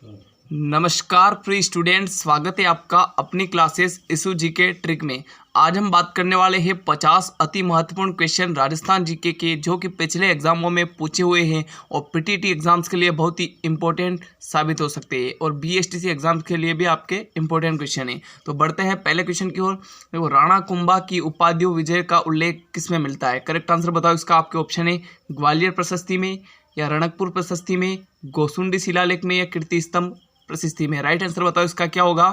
नमस्कार प्रिय स्टूडेंट्स, स्वागत है आपका अपनी क्लासेस इशू जीके ट्रिक में। आज हम बात करने वाले हैं 50 अति महत्वपूर्ण क्वेश्चन राजस्थान जीके के, जो कि पिछले एग्जामों में पूछे हुए हैं और पीटीटी एग्जाम्स के लिए बहुत ही इंपॉर्टेंट साबित हो सकते हैं और बीएसटीसी एग्जाम्स के लिए भी आपके इंपॉर्टेंट क्वेश्चन हैं। तो बढ़ते हैं पहले क्वेश्चन की ओर। देखो, राणा कुंभा की उपाधियों विजय का उल्लेख किस में मिलता है? करेक्ट आंसर बताओ इसका। आपके ऑप्शन है ग्वालियर प्रशस्ति में, या रणकपुर प्रशस्ति में, गोसुंडी शिलालेख में, या कीर्ति स्तंभ प्रशस्ति में। राइट आंसर बताओ इसका क्या होगा।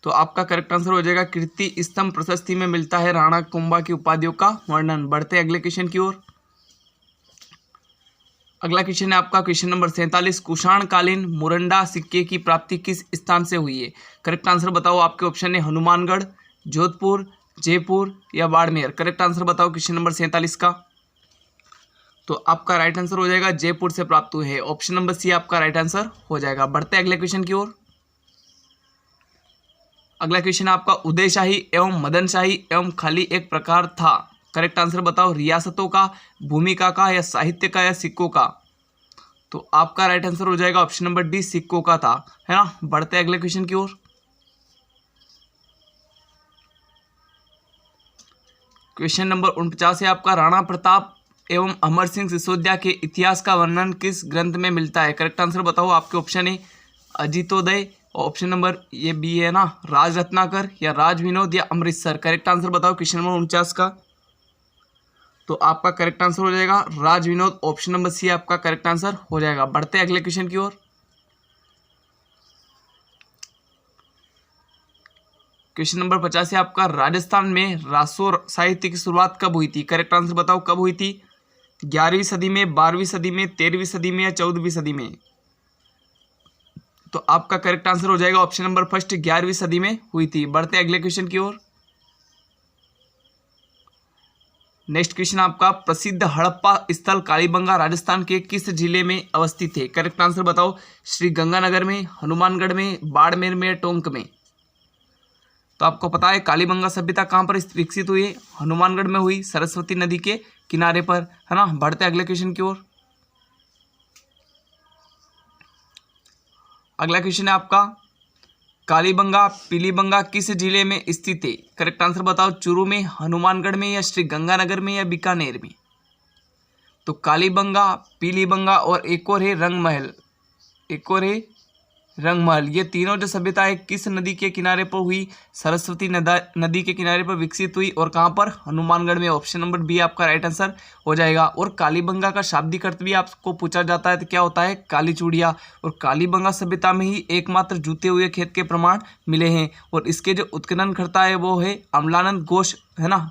तो आपका करेक्ट आंसर हो जाएगा कीर्ति स्तंभ प्रशस्ति में मिलता है राणा कुंभा की उपाधियों का वर्णन। बढ़ते अगले क्वेश्चन की ओर। अगला क्वेश्चन है आपका क्वेश्चन नंबर 47। कुषाण कालीन मुरंडा सिक्के की प्राप्ति किस स्थान से हुई है? करेक्ट आंसर बताओ। आपके ऑप्शन है हनुमानगढ़, जोधपुर, जयपुर, या बाड़मेर। करेक्ट आंसर बताओ क्वेश्चन नंबर 47 का। तो आपका राइट आंसर हो जाएगा जयपुर से प्राप्त हुए है। ऑप्शन नंबर सी आपका राइट आंसर हो जाएगा। बढ़ते अगले क्वेश्चन की ओर। अगला क्वेश्चन आपका उदयशाही एवं मदनशाही एवं खाली एक प्रकार था। करेक्ट आंसर बताओ। रियासतों का, भूमिका का, या साहित्य का, या सिक्कों का। तो आपका राइट आंसर हो जाएगा ऑप्शन नंबर डी, सिक्कों का था, है ना। बढ़ते अगले क्वेश्चन की ओर। क्वेश्चन नंबर 49 है आपका राणा प्रताप एवं अमर सिंह सिसोदिया के इतिहास का वर्णन किस ग्रंथ में मिलता है? करेक्ट आंसर बताओ। आपके ऑप्शन है अजितोदय, ऑप्शन नंबर ये बी है ना राज रत्नाकर, या राज विनोद, या अमृतसर। करेक्ट आंसर बताओ क्वेश्चन नंबर 49 का। तो आपका करेक्ट आंसर हो जाएगा राज विनोद। ऑप्शन नंबर सी आपका करेक्ट आंसर हो जाएगा। बढ़ते अगले क्वेश्चन की ओर। क्वेश्चन नंबर 50 है आपका राजस्थान में रासो साहित्य की शुरुआत कब हुई थी? करेक्ट आंसर बताओ कब हुई थी। 11वीं सदी में, 12वीं सदी में, 13वीं सदी में, या 14वीं सदी में। तो आपका करेक्ट आंसर हो जाएगा ऑप्शन नंबर फर्स्ट, 11वीं सदी में हुई थी। बढ़ते अगले क्वेश्चन की ओर। नेक्स्ट क्वेश्चन आपका प्रसिद्ध हड़प्पा स्थल कालीबंगा राजस्थान के किस जिले में अवस्थित है? करेक्ट आंसर बताओ। श्री गंगानगर में, हनुमानगढ़ में, बाड़मेर में, या टोंक में। तो आपको पता है कालीबंगा सभ्यता कहाँ पर विकसित हुई है? हनुमानगढ़ में हुई, सरस्वती नदी के किनारे पर, है ना। बढ़ते अगले क्वेश्चन की ओर। अगला क्वेश्चन है आपका कालीबंगा पीलीबंगा किस जिले में स्थित है? करेक्ट आंसर बताओ। चूरू में, हनुमानगढ़ में, या श्री गंगानगर में, या बीकानेर में। तो कालीबंगा, पीलीबंगा और एक और है रंगमहल, ये तीनों जो सभ्यता है किस नदी के किनारे पर हुई? सरस्वती नदी के किनारे पर विकसित हुई, और कहाँ पर? हनुमानगढ़ में। ऑप्शन नंबर बी आपका राइट आंसर हो जाएगा। और कालीबंगा का शाब्दिक अर्थ भी आपको पूछा जाता है तो क्या होता है? काली चूड़िया। और कालीबंगा सभ्यता में ही एकमात्र जूते हुए खेत के प्रमाण मिले हैं, और इसके जो उत्खननकर्ता है वो है अमलानंद घोष, है ना।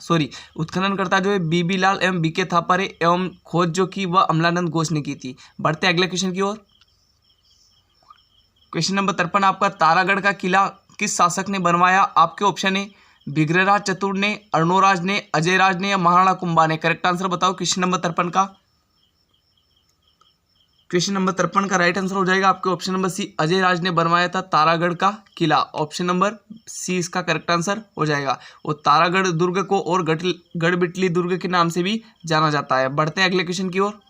उत्खननकर्ता जो है बीबी लाल एवं बीके थापर है, एवं खोज जो की वह अमलानंद घोष ने की थी। बढ़ते अगले क्वेश्चन की ओर। क्वेश्चन नंबर 53 आपका तारागढ़ का किला किस शासक ने बनवाया? आपके ऑप्शन है विग्रहराज चतुर ने, अर्णोराज ने, अजयराज ने, या महाराणा कुंभा ने। करेक्ट आंसर बताओ क्वेश्चन नंबर 53 का। क्वेश्चन नंबर 53 का राइट आंसर हो जाएगा आपके ऑप्शन नंबर सी, अजयराज ने बनवाया था तारागढ़ का किला। ऑप्शन नंबर सी इसका करेक्ट आंसर हो जाएगा। और तारागढ़ दुर्ग को और गढ़बिटली दुर्ग के नाम से भी जाना जाता है। बढ़ते हैं अगले क्वेश्चन की ओर।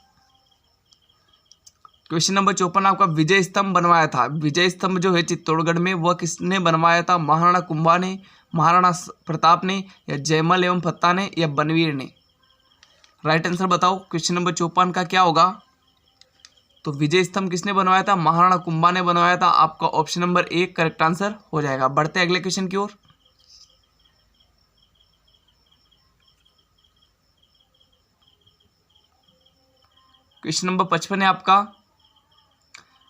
क्वेश्चन नंबर 54 आपका विजय स्तंभ बनवाया था। विजय स्तंभ जो है चित्तौड़गढ़ में, वह किसने बनवाया था? महाराणा कुंभा ने, महाराणा प्रताप ने, या जयमल एवं फत्ता ने, या बनवीर ने। राइट आंसर बताओ क्वेश्चन नंबर 54 का क्या होगा। तो विजय स्तंभ किसने बनवाया था? महाराणा कुंभा ने बनवाया था। आपका option number A correct answer हो जाएगा। बढ़ते अगले क्वेश्चन की ओर। क्वेश्चन नंबर 55 है आपका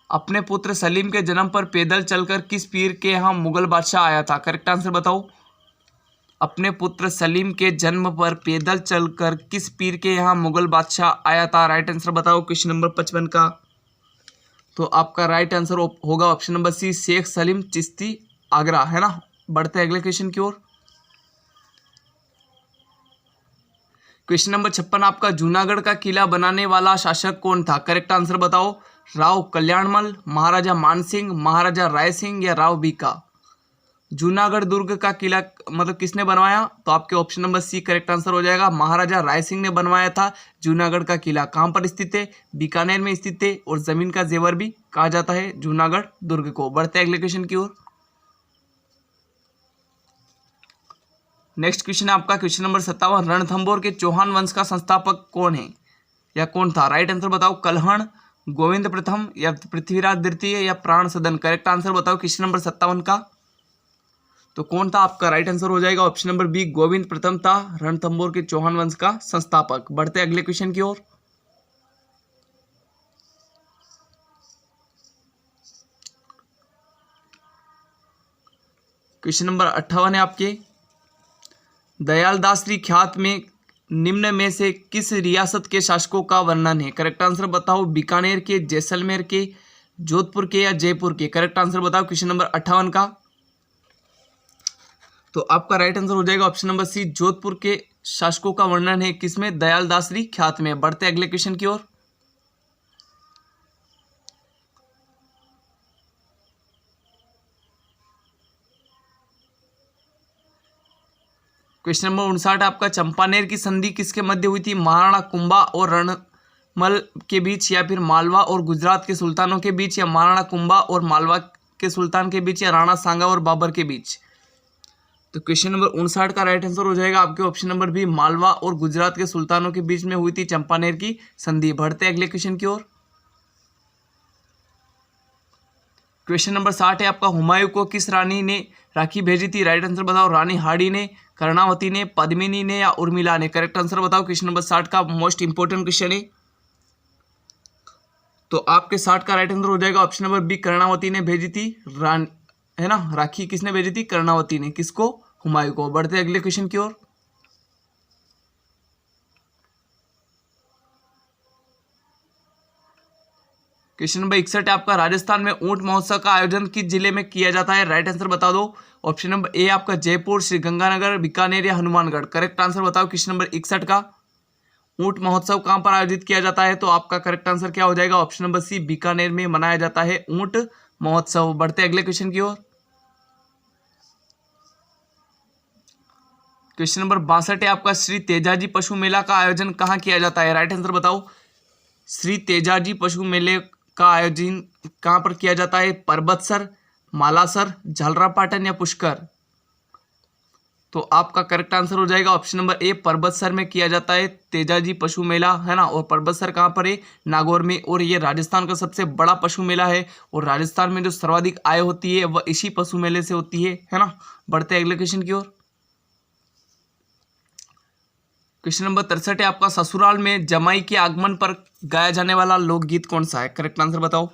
अपने पुत्र सलीम के जन्म पर पैदल चलकर किस पीर के यहाँ मुगल बादशाह आया था? करेक्ट आंसर बताओ। अपने पुत्र सलीम के जन्म पर पैदल चलकर किस पीर के यहाँ मुगल बादशाह आया था? राइट आंसर बताओ क्वेश्चन नंबर 55 का। तो आपका राइट आंसर होगा option number C, Sheikh Salim Chishti Agra, है ना। बढ़ते अगले क्वेश्चन की ओर। क्वेश्चन नंबर 56 आपका जूनागढ़ का किला बनाने वाला शासक कौन था? करेक्ट आंसर बताओ। राव कल्याणमल, महाराजा मानसिंह, महाराजा राय सिंह, या राव बीका। जूनागढ़ दुर्ग का किला मतलब किसने बनवाया? तो आपके option number C correct answer हो जाएगा, महाराजा राय सिंह ने बनवाया था जूनागढ़ का किला। कहाँ पर स्थित है? बीकानेर में स्थित है, और जमीन का जेवर भी कहा जाता है जूनागढ़ दुर्ग को। बढ़ते अगले क्वेश्चन की ओर। नेक्स्ट क्वेश्चन है आपका क्वेश्चन नंबर 57, रणथंभौर के चौहान वंश का संस्थापक कौन है या कौन था? राइट आंसर बताओ, कल्हण, गोविंद प्रथम या पृथ्वीराज द्वितीय या प्राण सदन। करेक्ट आंसर बताओ क्वेश्चन नंबर 57 का। तो कौन था? आपका राइट आंसर हो जाएगा ऑप्शन नंबर बी, गोविंद प्रथम था रणथंभौर के चौहान वंश का संस्थापक। बढ़ते अगले क्वेश्चन की ओर। क्वेश्चन नंबर 58 है आपके, दयालदास ख्यात में निम्न में से किस रियासत के शासकों का वर्णन है? करेक्ट आंसर बताओ, बीकानेर के, जैसलमेर के, जोधपुर के या जयपुर के। करेक्ट आंसर बताओ क्वेश्चन नंबर 58 का। तो आपका राइट आंसर हो जाएगा ऑप्शन नंबर सी, जोधपुर के शासकों का वर्णन है किसमें? दयालदास ख्यात में। बढ़ते अगले क्वेश्चन की ओर। क्वेश्चन नंबर 59 आपका, चंपानेर की संधि किसके मध्य हुई थी? महाराणा कुंभा और रणमल के बीच, या फिर मालवा और गुजरात के सुल्तानों के बीच, या महाराणा कुंभा और मालवा के सुल्तान के बीच, या राणा सांगा और बाबर के बीच। तो क्वेश्चन नंबर 59 का राइट आंसर हो जाएगा आपके ऑप्शन नंबर बी, मालवा और गुजरात के सुल्तानों के बीच में हुई थी चंपानेर की संधि। बढ़ते अगले क्वेश्चन की ओर। क्वेश्चन नंबर 60 है आपका, हुमायूं को किस रानी ने राखी भेजी थी? राइट आंसर बताओ, रानी हाड़ी ने, कर्णावती ने, पद्मिनी ने या उर्मिला ने। करेक्ट आंसर बताओ क्वेश्चन नंबर 60 का। मोस्ट इंपोर्टेंट क्वेश्चन है। तो आपके 60 का राइट आंसर हो जाएगा ऑप्शन नंबर बी, कर्णावती ने भेजी थी रानी, है ना। राखी किसने भेजी थी? कर्णावती ने। किसको? हुमायूं को। बढ़ते अगले क्वेश्चन की ओर। क्वेश्चन नंबर 61 है आपका, राजस्थान में ऊंट महोत्सव का आयोजन किस जिले में किया जाता है? राइट आंसर बता दो। ऑप्शन नंबर ए आपका जयपुर, श्रीगंगानगर, बीकानेर या हनुमानगढ़। करेक्ट आंसर बताओ क्वेश्चन नंबर 61 का। ऊंट महोत्सव कहां पर आयोजित किया जाता है? तो आपका करेक्ट आंसर क्या हो जाएगा? ऑप्शन नंबर सी, बीकानेर में मनाया जाता है ऊंट महोत्सव। बढ़ते अगले क्वेश्चन की ओर। क्वेश्चन नंबर 62 है आपका, श्री तेजाजी पशु मेला का आयोजन कहाँ किया जाता है? राइट आंसर बताओ। श्री तेजाजी पशु मेले का आयोजन कहाँ पर किया जाता है? परबतसर, मालासर, झालरापाटन या पुष्कर। तो आपका करेक्ट आंसर हो जाएगा ऑप्शन नंबर ए, परबतसर में किया जाता है तेजाजी पशु मेला, है ना। और परबतसर कहाँ पर है? नागौर में। और ये राजस्थान का सबसे बड़ा पशु मेला है, और राजस्थान में जो सर्वाधिक आय होती है वह इसी पशु मेले से होती है ना। बढ़ते अगले क्वेश्चन की ओर। क्वेश्चन नंबर 63 है आपका, ससुराल में जमाई के आगमन पर गाया जाने वाला लोकगीत कौन सा है? करेक्ट आंसर बताओ।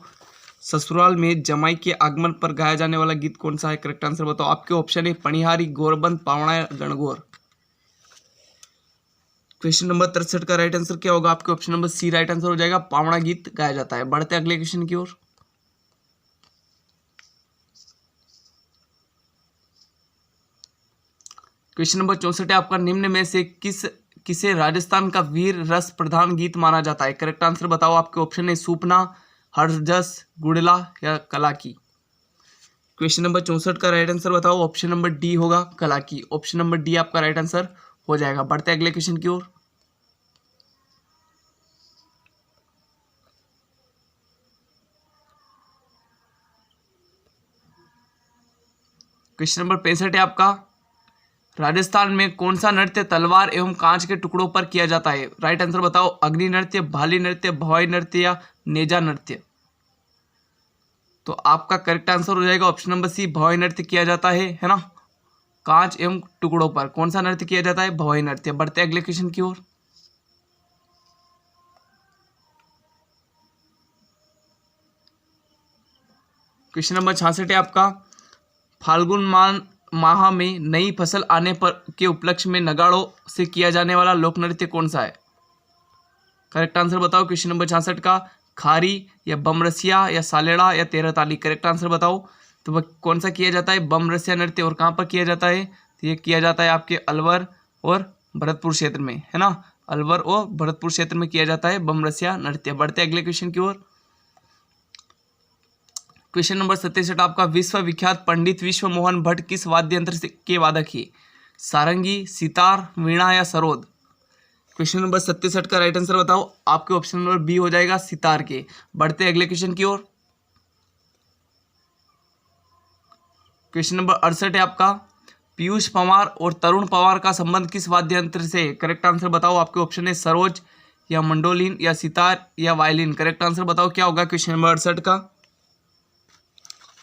ससुराल में जमाई के आगमन पर गाया जाने वाला गीत कौन सा है? करेक्ट आंसर बताओ। आपके ऑप्शन है पणिहारी, गोरबंद, पावणा या गणगौर। क्वेश्चन नंबर 63 का राइट आंसर क्या होगा? आपके option number C right answer हो जाएगा, पावणा गीत गाया जाता है। बढ़ते अगले क्वेश्चन की ओर। क्वेश्चन नंबर 64 है आपका, निम्न में से किसे राजस्थान का वीर रस प्रधान गीत माना जाता है? करेक्ट आंसर बताओ। आपके ऑप्शन है सूपना, हर्षजस, गुड़ला या कलाकी। क्वेश्चन नंबर 64 का राइट आंसर बताओ। ऑप्शन नंबर डी होगा, कलाकी। ऑप्शन नंबर डी आपका राइट आंसर हो जाएगा। बढ़ते अगले क्वेश्चन की ओर। क्वेश्चन नंबर 65 है आपका, राजस्थान में कौन सा नृत्य तलवार एवं कांच के टुकड़ों पर किया जाता है? राइट आंसर बताओ। अग्नि नृत्य, भाली नृत्य, भवाई नृत्य या नेजा नृत्य। तो आपका करेक्ट आंसर हो जाएगा ऑप्शन नंबर सी, भवाई नृत्य किया जाता है ना। कांच एवं टुकड़ों पर कौन सा नृत्य किया जाता है? भवाई नृत्य। बढ़ते अगले क्वेश्चन की ओर। क्वेश्चन नंबर 66 है आपका, फाल्गुन माह में नई फसल आने पर के उपलक्ष्य में नगाड़ों से किया जाने वाला लोक नृत्य कौन सा है? करेक्ट आंसर बताओ क्वेश्चन नंबर 66 का। खारी या बमरसिया या सालेड़ा या तेरह ताली। करेक्ट आंसर बताओ। तो वह कौन सा किया जाता है? बमरसिया नृत्य। और कहाँ पर किया जाता है? तो ये किया जाता है आपके अलवर और भरतपुर क्षेत्र में, है ना। अलवर और भरतपुर क्षेत्र में किया जाता है बमरसिया नृत्य। बढ़ते अगले क्वेश्चन की ओर। क्वेश्चन नंबर 67 आपका विश्वविख्यात पंडित विश्व मोहन भट्ट किस वाद्य यंत्र के वादक है? सारंगी, सितार, वीणा या सरोद? क्वेश्चन नंबर 67 का राइट आंसर बताओ। आपके ऑप्शन नंबर बी हो जाएगा सितार के। बढ़ते अगले क्वेश्चन की ओर। क्वेश्चन नंबर 68 है आपका पीयूष पंवार और तरुण पवार का संबंध किस वाद्य यंत्र से? करेक्ट आंसर बताओ। आपके ऑप्शन है सरोज या मंडोलिन या सितार या वायलिन। करेक्ट आंसर बताओ क्या होगा क्वेश्चन नंबर 68 का?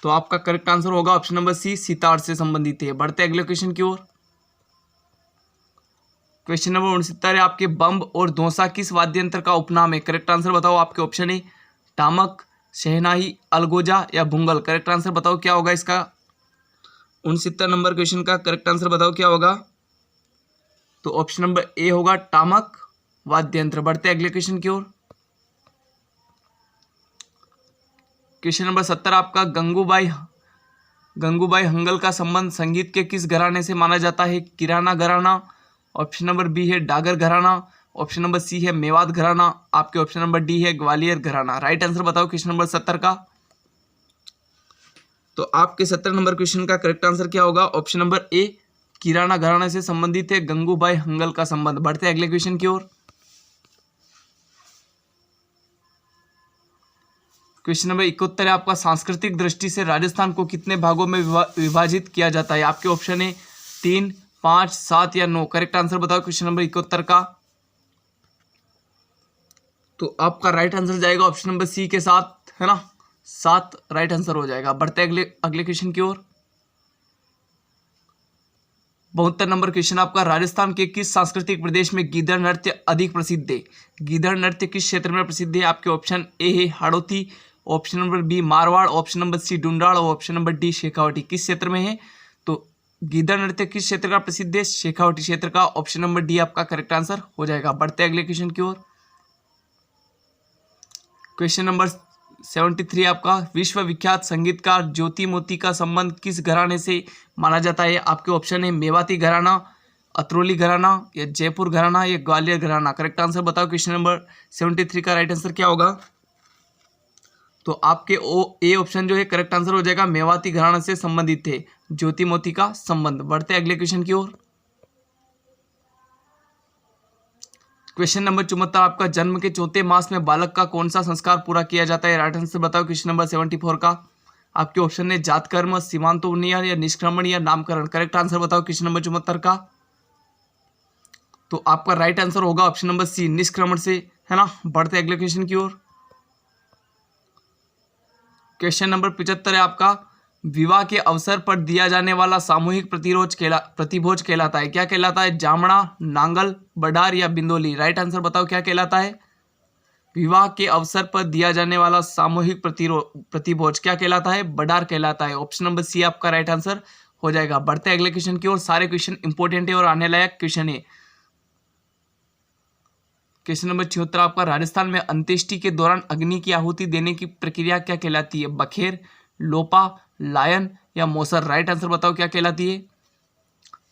तो आपका करेक्ट आंसर होगा ऑप्शन नंबर सी, सितार से संबंधित है। बढ़ते अगले क्वेश्चन की ओर। क्वेश्चन नंबर 69 है आपके बम्ब और धोसा किस वाद्य यंत्र का उपनाम है? करेक्ट आंसर बताओ। आपके ऑप्शन है टामक, शहनाई, अलगोजा या भुंगल। करेक्ट आंसर बताओ क्या होगा इसका? 69 नंबर क्वेश्चन का करेक्ट आंसर बताओ क्या होगा? तो ऑप्शन नंबर ए होगा टामक वाद्य यंत्र। बढ़ते अगले क्वेश्चन की ओर। क्वेश्चन नंबर 70 आपका गंगूबाई हंगल का संबंध संगीत के किस घराने से माना जाता है? किराना घराना, ऑप्शन नंबर बी है डागर घराना, ऑप्शन नंबर सी है मेवात घराना, आपके ऑप्शन नंबर डी है ग्वालियर घराना। राइट आंसर बताओ क्वेश्चन नंबर 70 का। तो आपके 70 नंबर क्वेश्चन का करेक्ट आंसर क्या होगा? ऑप्शन नंबर ए, किराना घराना से संबंधित है गंगूबाई हंगल का संबंध। बढ़ते अगले क्वेश्चन की ओर। क्वेश्चन नंबर 71 है आपका सांस्कृतिक दृष्टि से राजस्थान को कितने भागों में विभाजित किया जाता है? आपके ऑप्शन है 3, 5, 7 या 9। करेक्ट आंसर बताओ क्वेश्चन नंबर 71 का। तो आपका राइट आंसर जाएगा ऑप्शन नंबर सी के साथ, है ना, 7 राइट आंसर हो जाएगा। बढ़ते अगले क्वेश्चन की ओर। 72 नंबर क्वेश्चन आपका राजस्थान के किस सांस्कृतिक प्रदेश में गीदड़ नृत्य अधिक प्रसिद्ध है? गीदड़ नृत्य किस क्षेत्र में प्रसिद्ध है? आपके ऑप्शन ए है Hadoti, option number B Marwar, option number C Dhundhar और ऑप्शन नंबर डी शेखावटी। किस क्षेत्र में है? तो गीदड़ नृत्य किस क्षेत्र का प्रसिद्ध है? शेखावटी क्षेत्र का। ऑप्शन नंबर डी आपका करेक्ट आंसर हो जाएगा। बढ़ते अगले क्वेश्चन की ओर। क्वेश्चन नंबर 73 आपका विश्वविख्यात संगीतकार ज्योति मोती का संबंध किस घराने से माना जाता है? आपके ऑप्शन है मेवाती घराना, अतरौली घराना या जयपुर घराना या ग्वालियर घराना। करेक्ट आंसर बताओ क्वेश्चन नंबर 73 का राइट आंसर क्या होगा? तो आपके ए ऑप्शन जो है करेक्ट आंसर हो जाएगा, मेवाती घराना से संबंधित थे ज्योति मोती का संबंध। बढ़ते अगले क्वेश्चन की ओर। क्वेश्चन नंबर 74 आपका जन्म के चौथे मास में बालक का कौन सा संस्कार पूरा किया जाता है? राइट आंसर बताओ क्वेश्चन नंबर 74 का। आपके ऑप्शन है जातकर्म, सीमांतोन्नयन या निष्क्रमण या नामकरण। करेक्ट आंसर बताओ क्वेश्चन नंबर 74 का। तो आपका राइट आंसर होगा ऑप्शन नंबर सी, निष्क्रमण से, है ना। बढ़ते अगले क्वेश्चन की ओर। क्वेश्चन नंबर 75 है आपका विवाह के अवसर पर दिया जाने वाला सामूहिक प्रतिभोज कहलाता है? क्या कहलाता है? जामड़ा, नांगल, बडार या बिंदोली। राइट आंसर बताओ क्या कहलाता है? विवाह के अवसर पर दिया जाने वाला सामूहिक प्रतिभोज क्या कहलाता है? बडार कहलाता है। ऑप्शन नंबर सी आपका राइट आंसर हो जाएगा। बढ़ते अगले क्वेश्चन की ओर। सारे क्वेश्चन इंपॉर्टेंट है और आने लायक क्वेश्चन है। क्वेश्चन नंबर 76 आपका राजस्थान में अंत्येष्टि के दौरान अग्नि की आहुति देने की प्रक्रिया क्या कहलाती है? बखेर, लोपा, लायन या मोसर। राइट आंसर बताओ क्या कहलाती है?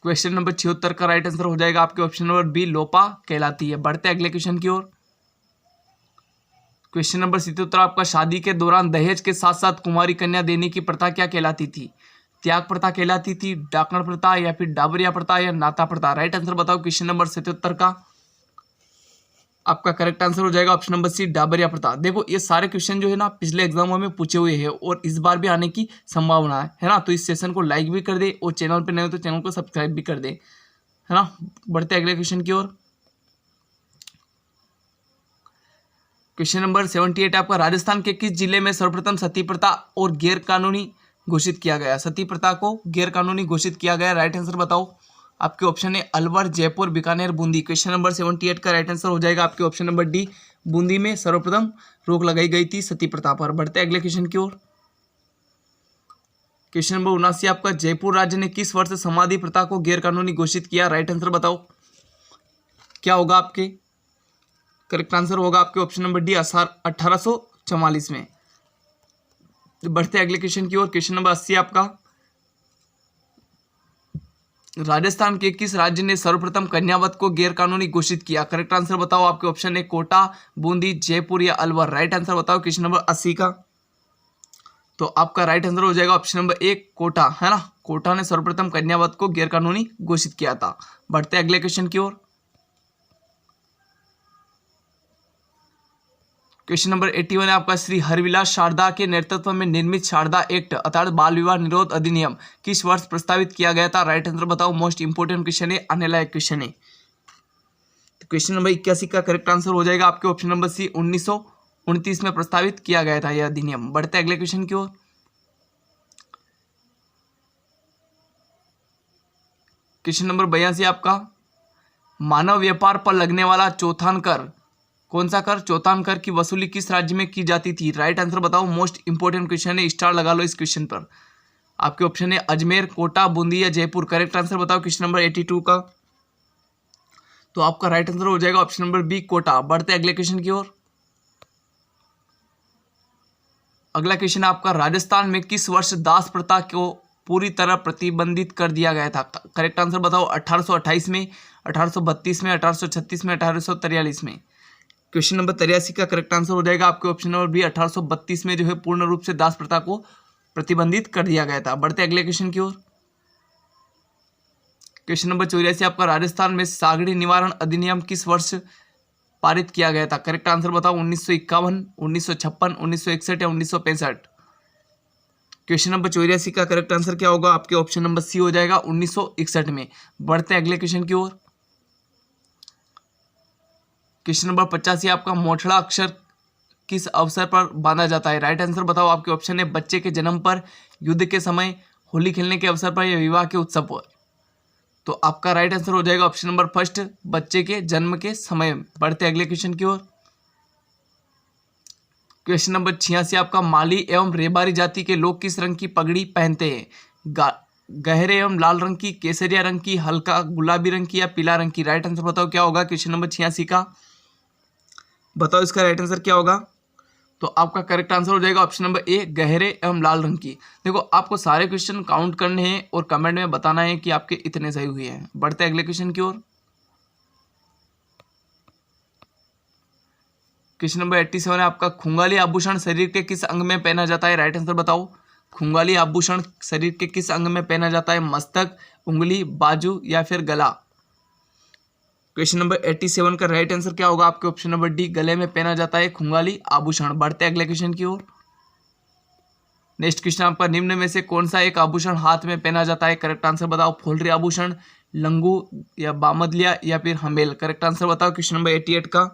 क्वेश्चन नंबर 76 का राइट आंसर हो जाएगा आपके ऑप्शन नंबर बी, लोपा कहलाती है। बढ़ते अगले क्वेश्चन की ओर। क्वेश्चन नंबर 77 आपका शादी के दौरान दहेज के साथ साथ कुंवारी कन्या देने की प्रथा क्या कहलाती थी? त्याग प्रथा कहलाती थी, डाकण प्रथा या फिर डाबरिया प्रथा या नाता प्रथा। राइट आंसर बताओ क्वेश्चन नंबर 77 का। आपका करेक्ट आंसर हो जाएगा ऑप्शन नंबर सी, डाबरिया प्रथा। देखो ये सारे क्वेश्चन जो है ना पिछले एग्जामों में पूछे हुए हैं और इस बार भी आने की संभावना है ना। तो इस सेशन को लाइक भी कर दे और चैनल पे नए हो तो चैनल को सब्सक्राइब भी कर दे, है ना। बढ़ते अगले क्वेश्चन की ओर। क्वेश्चन नंबर 78 आपका राजस्थान के किस जिले में सर्वप्रथम सती प्रथा और गैर कानूनी घोषित किया गया? सती प्रथा को गैर कानूनी घोषित किया गया। राइट आंसर बताओ। आपके ऑप्शन है अलवर, जयपुर, बीकानेर, बूंदी। क्वेश्चन नंबर 78 का राइट आंसर हो जाएगा आपके ऑप्शन नंबर डी, बूंदी में सर्वप्रथम रोक लगाई गई थी सती प्रथा पर। बढ़ते अगले क्वेश्चन की ओर। क्वेश्चन नंबर 79 आपका जयपुर राज्य ने किस वर्ष समाधि प्रथा को गैर कानूनी घोषित किया? राइट आंसर बताओ क्या होगा? आपके करेक्ट आंसर होगा आपके ऑप्शन नंबर डी, 1844 में। बढ़ते अगले क्वेश्चन की ओर। क्वेश्चन नंबर 80 आपका राजस्थान के किस राज्य ने सर्वप्रथम कन्यावत को गैर कानूनी घोषित किया? करेक्ट आंसर बताओ। आपके ऑप्शन है कोटा, बूंदी, जयपुर या अलवर। राइट आंसर बताओ क्वेश्चन नंबर 80 का। तो आपका राइट आंसर हो जाएगा ऑप्शन नंबर ए कोटा, है ना। कोटा ने सर्वप्रथम कन्यावध को गैरकानूनी घोषित किया था। बढ़ते अगले क्वेश्चन की ओर। क्वेश्चन नंबर 81 है आपका, श्री हरविलास शारदा के नेतृत्व में निर्मित शारदा एक्ट अर्थात बाल विवाह निरोध अधिनियम किस वर्ष प्रस्तावित किया गया था? राइट आंसर बताओ। मोस्ट इंपोर्टेंट क्वेश्चन है, आने लायक क्वेश्चन है। तो क्वेश्चन नंबर 81 का करेक्ट आंसर हो जाएगा आपके ऑप्शन नंबर सी, 1929 में प्रस्तावित किया गया था यह अधिनियम। बढ़ते अगले क्वेश्चन की ओर। क्वेश्चन नंबर 82 आपका, मानव व्यापार पर लगने वाला चौथान कर, कौन सा कर? चौथान कर की वसूली किस राज्य में की जाती थी? राइट आंसर बताओ। मोस्ट इंपोर्टेंट क्वेश्चन है, स्टार लगा लो इस क्वेश्चन पर। आपके ऑप्शन है अजमेर, कोटा, बूंदी या जयपुर। करेक्ट आंसर बताओ क्वेश्चन नंबर 82 का। तो आपका राइट आंसर हो जाएगा ऑप्शन नंबर बी, कोटा। बढ़ते अगले क्वेश्चन की ओर। अगला क्वेश्चन आपका, राजस्थान में किस वर्ष दास प्रथा को पूरी तरह प्रतिबंधित कर दिया गया था? करेक्ट आंसर बताओ। 1828 में, 1832 में, 1836 में, 1843 में। क्वेश्चन नंबर 83 का करेक्ट आंसर हो जाएगा आपके ऑप्शन नंबर बी, 1832 में जो है पूर्ण रूप से दास प्रथा को प्रतिबंधित कर दिया गया था। बढ़ते अगले क्वेश्चन की ओर। क्वेश्चन नंबर 84 आपका, राजस्थान में सागड़ी निवारण अधिनियम किस वर्ष पारित किया गया था? करेक्ट आंसर बताओ। 1951, 1956, 1961 या 1965। क्वेश्चन नंबर 84 का करेक्ट आंसर क्या होगा? आपके ऑप्शन नंबर सी हो जाएगा, 1961 में। बढ़ते अगले क्वेश्चन की ओर। क्वेश्चन नंबर 85 आपका, मोठड़ा अक्षर किस अवसर पर बांधा जाता है? राइट आंसर बताओ। आपके ऑप्शन है बच्चे के जन्म पर, युद्ध के समय, होली खेलने के अवसर पर या विवाह के उत्सव पर। तो आपका राइट आंसर हो जाएगा ऑप्शन नंबर फर्स्ट, बच्चे के जन्म के समय। बढ़ते अगले क्वेश्चन की ओर। क्वेश्चन नंबर 86 आपका, माली एवं रेबारी जाति के लोग किस रंग की पगड़ी पहनते हैं? गहरे एवं लाल रंग की, केसरिया रंग की, हल्का गुलाबी रंग की या पीला रंग की। राइट आंसर बताओ क्या होगा क्वेश्चन नंबर 86 का। बताओ इसका राइट आंसर क्या होगा। तो आपका करेक्ट आंसर हो जाएगा ऑप्शन नंबर ए, गहरे एवं लाल रंग की। देखो आपको सारे क्वेश्चन काउंट करने हैं और कमेंट में बताना है कि आपके इतने सही हुए हैं। बढ़ते अगले क्वेश्चन की ओर। क्वेश्चन नंबर 87 है आपका, खुंगाली आभूषण शरीर के किस अंग में पहना जाता है? राइट आंसर बताओ। खुंगाली आभूषण शरीर के किस अंग में पहना जाता है? मस्तक, उंगली, बाजू या फिर गला। क्वेश्चन नंबर 87 का राइट आंसर क्या होगा? आपके ऑप्शन नंबर डी, गले में पहना जाता है खुंगाली आभूषण। बढ़ते अगले क्वेश्चन की ओर। नेक्स्ट क्वेश्चन आपका, निम्न में से कौन सा एक आभूषण हाथ में पहना जाता है? करेक्ट आंसर बताओ। फुलरी आभूषण, लंगू या बामदलिया या फिर हमेल। करेक्ट आंसर बताओ क्वेश्चन नंबर 88 का।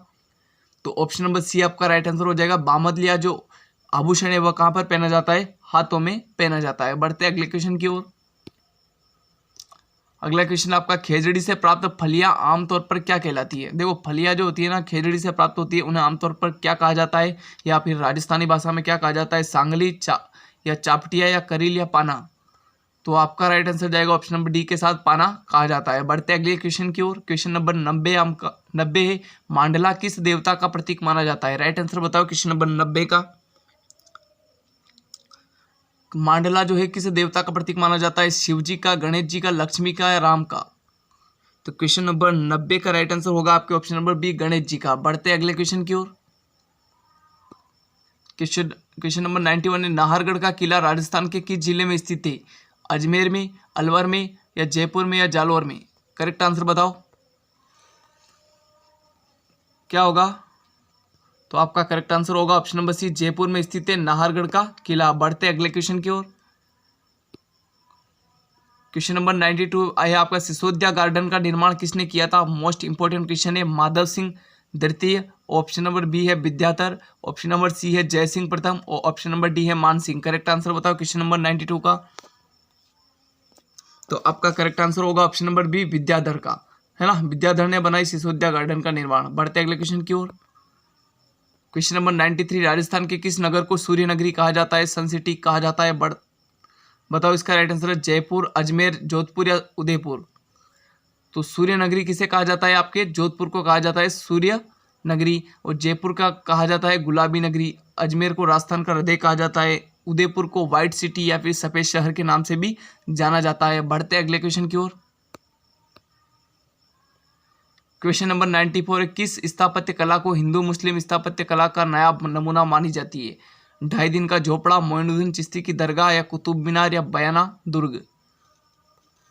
तो ऑप्शन नंबर सी आपका राइट आंसर हो जाएगा। बामदलिया जो आभूषण है वह कहाँ पर पहना जाता है? हाथों में पहना जाता है। बढ़ते अगले क्वेश्चन की ओर। अगला क्वेश्चन आपका, खेजड़ी से प्राप्त फलियां आमतौर पर क्या कहलाती है? देखो फलियां जो होती है ना, खेजड़ी से प्राप्त होती है, उन्हें आमतौर पर क्या कहा जाता है, या फिर राजस्थानी भाषा में क्या कहा जाता है? सांगली, या चापटिया या करील या पाना। तो आपका राइट आंसर जाएगा ऑप्शन नंबर डी के साथ, पाना कहा जाता है। बढ़ते अगले क्वेश्चन की ओर। क्वेश्चन नंबर 90 है, मांडला किस देवता का प्रतीक माना जाता है? राइट आंसर बताओ क्वेश्चन नंबर 90 का। मांडला जो है किस देवता का प्रतीक माना जाता है? शिव जी का, गणेश जी का, लक्ष्मी का या राम का। तो क्वेश्चन नंबर 90 का राइट आंसर होगा आपके option number B, Ganesh ji का। बढ़ते अगले क्वेश्चन की ओर। क्वेश्चन नंबर 91 है, नाहरगढ़ का किला राजस्थान के किस जिले में स्थित है? अजमेर में, अलवर में या जयपुर में या जालौर में। करेक्ट आंसर बताओ क्या होगा। तो आपका करेक्ट आंसर होगा ऑप्शन नंबर सी, जयपुर में स्थित है नाहरगढ़ का किला। बढ़ते अगले क्वेश्चन की ओर। क्वेश्चन नंबर 92 है आपका, सिसोदिया गार्डन का निर्माण किसने किया था? मोस्ट इंपोर्टेंट क्वेश्चन है। माधव सिंह द्वितीय, ऑप्शन नंबर बी है विद्याधर, ऑप्शन नंबर सी है जय सिंह प्रथम और ऑप्शन नंबर डी है मान सिंह। करेक्ट आंसर बताओ क्वेश्चन नंबर 92 का। तो आपका करेक्ट आंसर होगा ऑप्शन नंबर बी, विद्याधर का, है ना। विद्याधर ने बनाई सिसोदिया गार्डन का निर्माण। बढ़ते अगले क्वेश्चन की ओर। क्वेश्चन नंबर 93, राजस्थान के किस नगर को सूर्य नगरी कहा जाता है, सन सिटी कहा जाता है? बताओ इसका राइट आंसर है जयपुर, अजमेर, जोधपुर या उदयपुर। तो सूर्य नगरी किसे कहा जाता है? आपके जोधपुर को कहा जाता है सूर्य नगरी, और जयपुर का कहा जाता है गुलाबी नगरी, अजमेर को राजस्थान का हृदय कहा जाता है, उदयपुर को व्हाइट सिटी या फिर सफेद शहर के नाम से भी जाना जाता है। बढ़ते अगले क्वेश्चन की ओर। क्वेश्चन नंबर 94 है, किस स्थापत्य कला को हिंदू मुस्लिम स्थापत्य कला का नया नमूना मानी जाती है? ढाई दिन का झोपड़ा, मोइनुद्दीन चिश्ती की दरगाह, या कुतुब मीनार, या बयाना दुर्ग।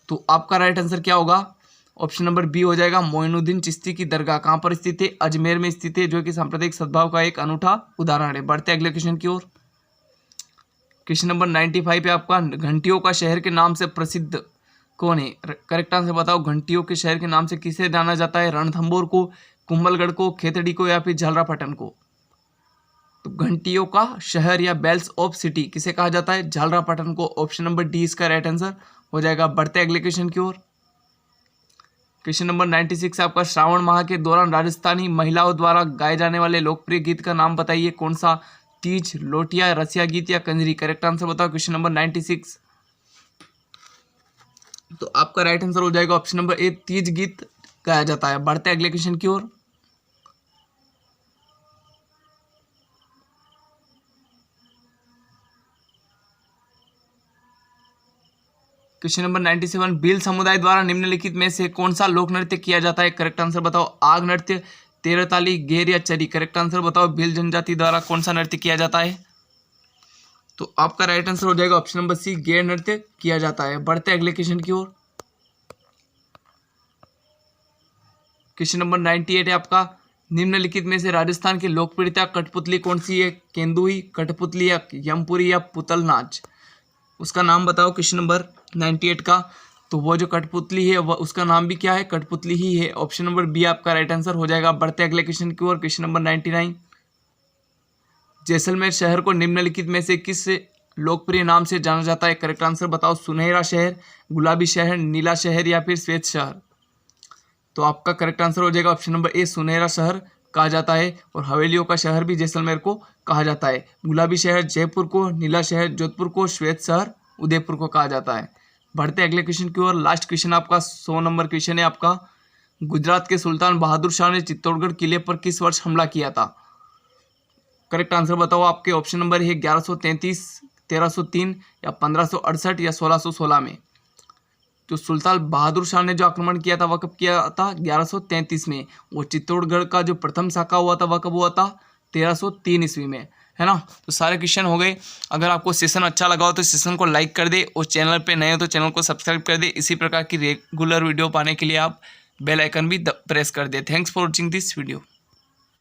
तो आपका राइट आंसर क्या होगा? ऑप्शन नंबर बी हो जाएगा, मोइनुद्दीन चिश्ती की दरगाह। कहाँ पर स्थित है? अजमेर में स्थित है, जो कि सांप्रदायिक सद्भाव का एक अनूठा उदाहरण है। बढ़ते अगले क्वेश्चन की ओर। क्वेश्चन नंबर 95 पे आपका, घंटियों का शहर के नाम से प्रसिद्ध कौन है? करेक्ट आंसर बताओ। घंटियों के शहर के नाम से किसे जाना जाता है? रणथंभौर को, कुंभलगढ़ को, खेतड़ी को, या फिर झालरापाटन को? तो घंटियों का शहर या बेल्स ऑफ सिटी किसे कहा जाता है? झालरापाटन को। ऑप्शन नंबर डी इसका राइट आंसर हो जाएगा। बढ़ते अगले क्वेश्चन की ओर। क्वेश्चन नंबर 96 आपका, श्रावण माह के दौरान राजस्थानी महिलाओं द्वारा गाए जाने वाले लोकप्रिय गीत का नाम बताइए। कौन सा? तीज, लोटिया, रसिया गीत, या कंजरी? करेक्ट आंसर बताओ क्वेश्चन नंबर 96। तो आपका राइट आंसर हो जाएगा ऑप्शन नंबर ए, तीज गीत गाया जाता है। बढ़ते अगले क्वेश्चन की ओर। क्वेश्चन नंबर 97, भील समुदाय द्वारा निम्नलिखित में से कौन सा लोक नृत्य किया जाता है? करेक्ट आंसर बताओ। आग नृत्य, तेरताली, घेर, या चरी? करेक्ट आंसर बताओ। भील जनजाति द्वारा कौन सा नृत्य किया जाता है? तो आपका राइट आंसर हो जाएगा ऑप्शन नंबर सी, घेर नृत्य किया जाता है। बढ़ते अगले क्वेश्चन की ओर। क्वेश्चन नंबर 98 है आपका, निम्नलिखित में से राजस्थान की लोकप्रियता कठपुतली कौन सी है? केंदुई, कठपुतली, या यमपुरी, या पुतल नाच? उसका नाम बताओ क्वेश्चन नंबर 98 का। तो वो जो कठपुतली है वह उसका नाम भी क्या है? कठपुतली ही है। ऑप्शन नंबर बी आपका राइट आंसर हो जाएगा। बढ़ते अगले क्वेश्चन की ओर। क्वेश्चन नंबर 99, जैसलमेर शहर को निम्नलिखित में से किस लोकप्रिय नाम से जाना जाता है? करेक्ट आंसर बताओ। सुनहरा शहर, गुलाबी शहर, नीला शहर, या फिर श्वेत शहर? तो आपका करेक्ट आंसर हो जाएगा ऑप्शन नंबर ए, सुनहरा शहर कहा जाता है। और हवेलियों का शहर भी जैसलमेर को कहा जाता है। गुलाबी शहर जयपुर को, नीला शहर जोधपुर को, श्वेत शहर उदयपुर को कहा जाता है। बढ़ते अगले क्वेश्चन की ओर। लास्ट क्वेश्चन आपका 100 नंबर क्वेश्चन है आपका, गुजरात के सुल्तान बहादुर शाह ने चित्तौड़गढ़ किले पर किस वर्ष हमला किया था? करेक्ट आंसर बताओ। आपके ऑप्शन नंबर है 1133, 1303, या 1568, या 1616 में। तो सुल्तान बहादुर शाह ने जो आक्रमण किया था वह कब किया था? 1133 में। वो चित्तौड़गढ़ का जो प्रथम शाखा हुआ था वह कब हुआ था? 1303 ईस्वी में, है ना। तो सारे क्वेश्चन हो गए। अगर आपको सेशन अच्छा लगा हो तो सेशन को लाइक कर दे, और चैनल पे नए हो तो चैनल को सब्सक्राइब कर दे। इसी प्रकार की रेगुलर वीडियो पाने के लिए आप बेल आइकन भी प्रेस कर दे। Thanks for watching this video.